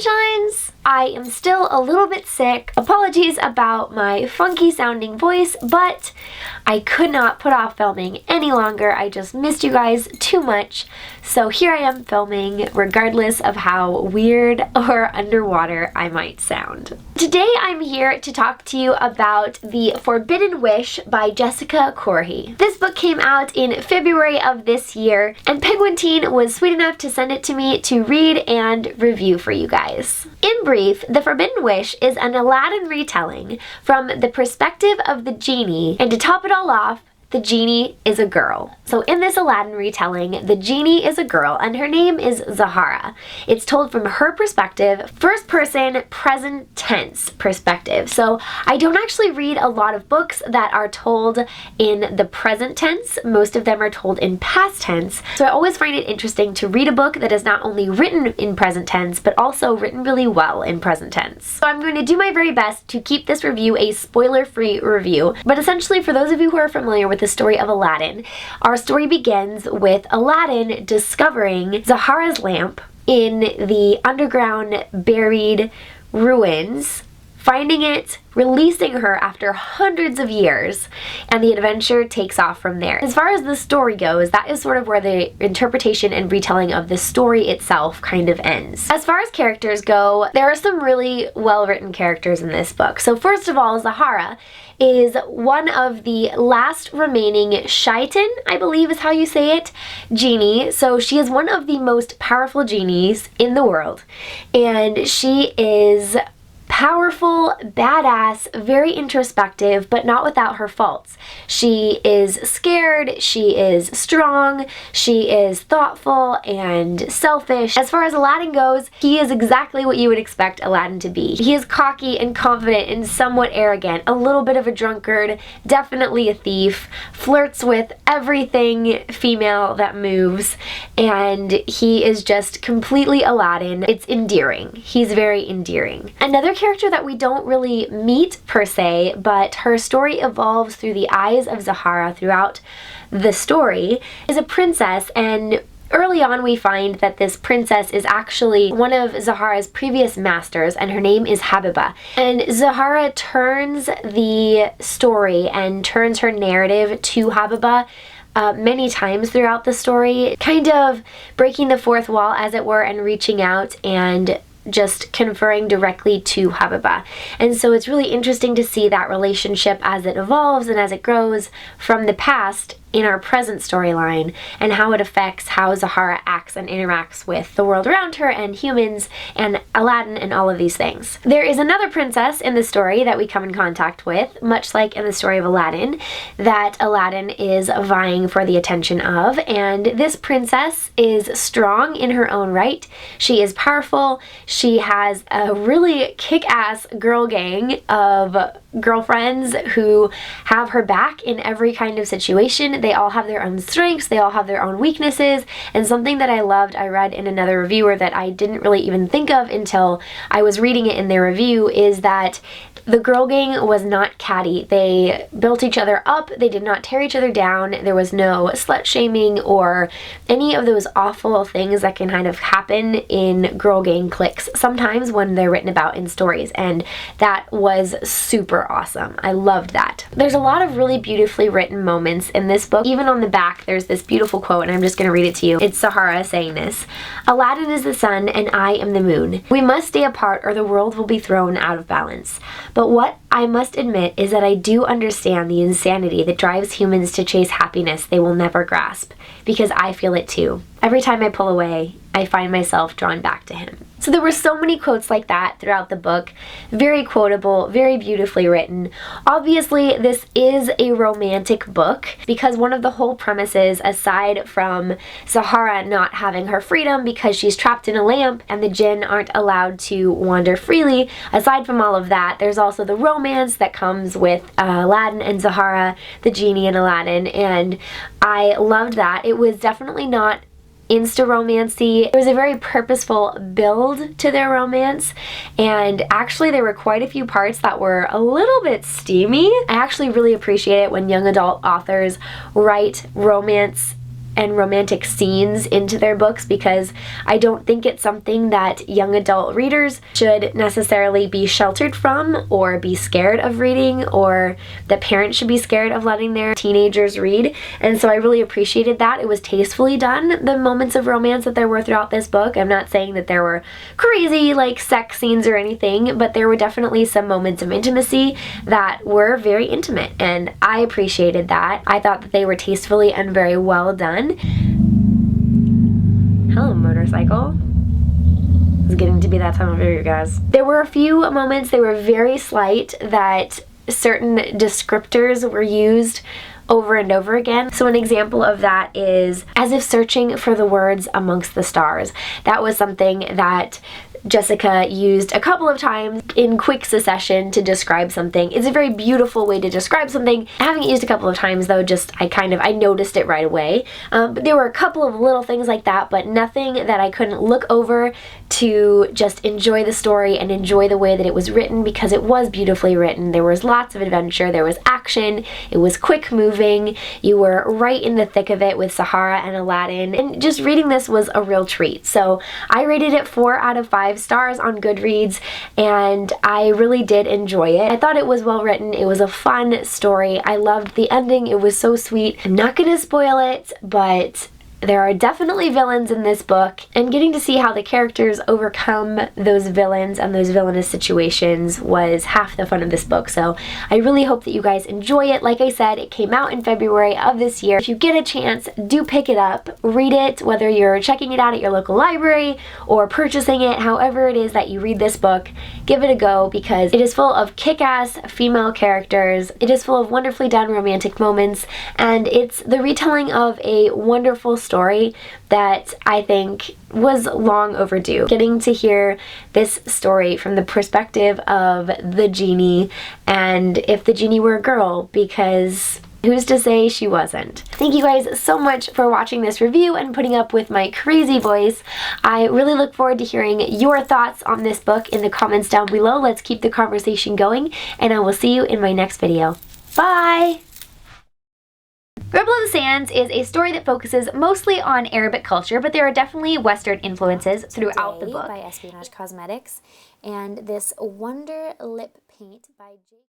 Sunshines! I am still a little bit sick. Apologies about my funky sounding voice, but I could not put off filming any longer. I just missed you guys too much. So here I am filming regardless of how weird or underwater I might sound. Today I'm here to talk to you about The Forbidden Wish by Jessica Khoury. This book came out in February of this year, and Penguin Teen was sweet enough to send it to me to read and review for you guys. In brief, The Forbidden Wish is an Aladdin retelling from the perspective of the genie, and to top it all off, the genie is a girl. So in this Aladdin retelling, the genie is a girl and her name is Zahara. It's told from her perspective, first person, present tense perspective. So I don't actually read a lot of books that are told in the present tense. Most of them are told in past tense. So I always find it interesting to read a book that is not only written in present tense, but also written really well in present tense. So I'm going to do my very best to keep this review a spoiler-free review. But essentially, for those of you who are familiar with the story of Aladdin, our story begins with Aladdin discovering Zahara's lamp in the underground buried ruins, finding it, releasing her after hundreds of years, and the adventure takes off from there. As far as the story goes, that is sort of where the interpretation and retelling of the story itself kind of ends. As far as characters go, there are some really well-written characters in this book. So first of all, Zahara is one of the last remaining Shaitan, I believe is how you say it, genie. So she is one of the most powerful genies in the world, and she is powerful, badass, very introspective, but not without her faults. She is scared, she is strong, she is thoughtful and selfish. As far as Aladdin goes, he is exactly what you would expect Aladdin to be. He is cocky and confident and somewhat arrogant, a little bit of a drunkard, definitely a thief, flirts with everything female that moves, and he is just completely Aladdin. It's endearing. He's very endearing. Another character that we don't really meet per se, but her story evolves through the eyes of Zahara throughout the story, is a princess, and early on we find that this princess is actually one of Zahara's previous masters, and her name is Habiba. And Zahara turns the story and turns her narrative to Habiba many times throughout the story, kind of breaking the fourth wall, as it were, and reaching out and just conferring directly to Habiba. And so it's really interesting to see that relationship as it evolves and as it grows from the past in our present storyline, and how it affects how Zahara acts and interacts with the world around her and humans and Aladdin and all of these things. There is another princess in the story that we come in contact with, much like in the story of Aladdin, that Aladdin is vying for the attention of, and this princess is strong in her own right. She is powerful. She has a really kick-ass girl gang of girlfriends who have her back in every kind of situation. They all have their own strengths, they all have their own weaknesses, and something that I loved, I read in another reviewer that I didn't really even think of until I was reading it in their review, is that the girl gang was not catty. They built each other up, they did not tear each other down, there was no slut shaming or any of those awful things that can kind of happen in girl gang cliques sometimes when they're written about in stories, and that was super awesome. I loved that. There's a lot of really beautifully written moments in this book. Even on the back there's this beautiful quote, and I'm just going to read it to you. It's Zahara saying this: "Aladdin is the sun and I am the moon. We must stay apart or the world will be thrown out of balance. But what I must admit is that I do understand the insanity that drives humans to chase happiness they will never grasp, because I feel it too. Every time I pull away, I find myself drawn back to him." So there were so many quotes like that throughout the book. Very quotable, very beautifully written. Obviously, this is a romantic book, because one of the whole premises, aside from Zahara not having her freedom because she's trapped in a lamp and the jinn aren't allowed to wander freely, aside from all of that, there's also the romance that comes with Aladdin and Zahara, the genie and Aladdin, and I loved that. It was definitely not insta-romancy. It was a very purposeful build to their romance, and actually there were quite a few parts that were a little bit steamy. I actually really appreciate it when young adult authors write romance and romantic scenes into their books, because I don't think it's something that young adult readers should necessarily be sheltered from or be scared of reading, or that parents should be scared of letting their teenagers read. And so I really appreciated that. It was tastefully done, the moments of romance that there were throughout this book. I'm not saying that there were crazy like sex scenes or anything, but there were definitely some moments of intimacy that were very intimate, and I appreciated that. I thought that they were tastefully and very well done. Hello, motorcycle. It's getting to be that time of year, you guys. There were a few moments, they were very slight, that certain descriptors were used over and over again. So an example of that is as if searching for the words amongst the stars. That was something that Jessica used a couple of times in quick succession to describe something. It's a very beautiful way to describe something. Having it used a couple of times though, just I noticed it right away. But there were a couple of little things like that, but nothing that I couldn't look over to just enjoy the story and enjoy the way that it was written, because it was beautifully written. There was lots of adventure, there was action, it was quick moving, you were right in the thick of it with Sahara and Aladdin, and just reading this was a real treat. So I rated it 4 out of 5 stars on Goodreads, and I really did enjoy it. I thought it was well written, it was a fun story, I loved the ending, it was so sweet. I'm not gonna spoil it, but there are definitely villains in this book, and getting to see how the characters overcome those villains and those villainous situations was half the fun of this book. So I really hope that you guys enjoy it. Like I said, it came out in February of this year. If you get a chance, do pick it up, read it, whether you're checking it out at your local library or purchasing it, however it is that you read this book, give it a go, because it is full of kick-ass female characters, it is full of wonderfully done romantic moments, and it's the retelling of a wonderful story that I think was long overdue. Getting to hear this story from the perspective of the genie, and if the genie were a girl, because who's to say she wasn't? Thank you guys so much for watching this review and putting up with my crazy voice. I really look forward to hearing your thoughts on this book in the comments down below. Let's keep the conversation going, and I will see you in my next video. Bye! Rebel of the Sands is a story that focuses mostly on Arabic culture, but there are definitely Western influences throughout the book. By Espionage Cosmetics, and this Wonder Lip Paint by J.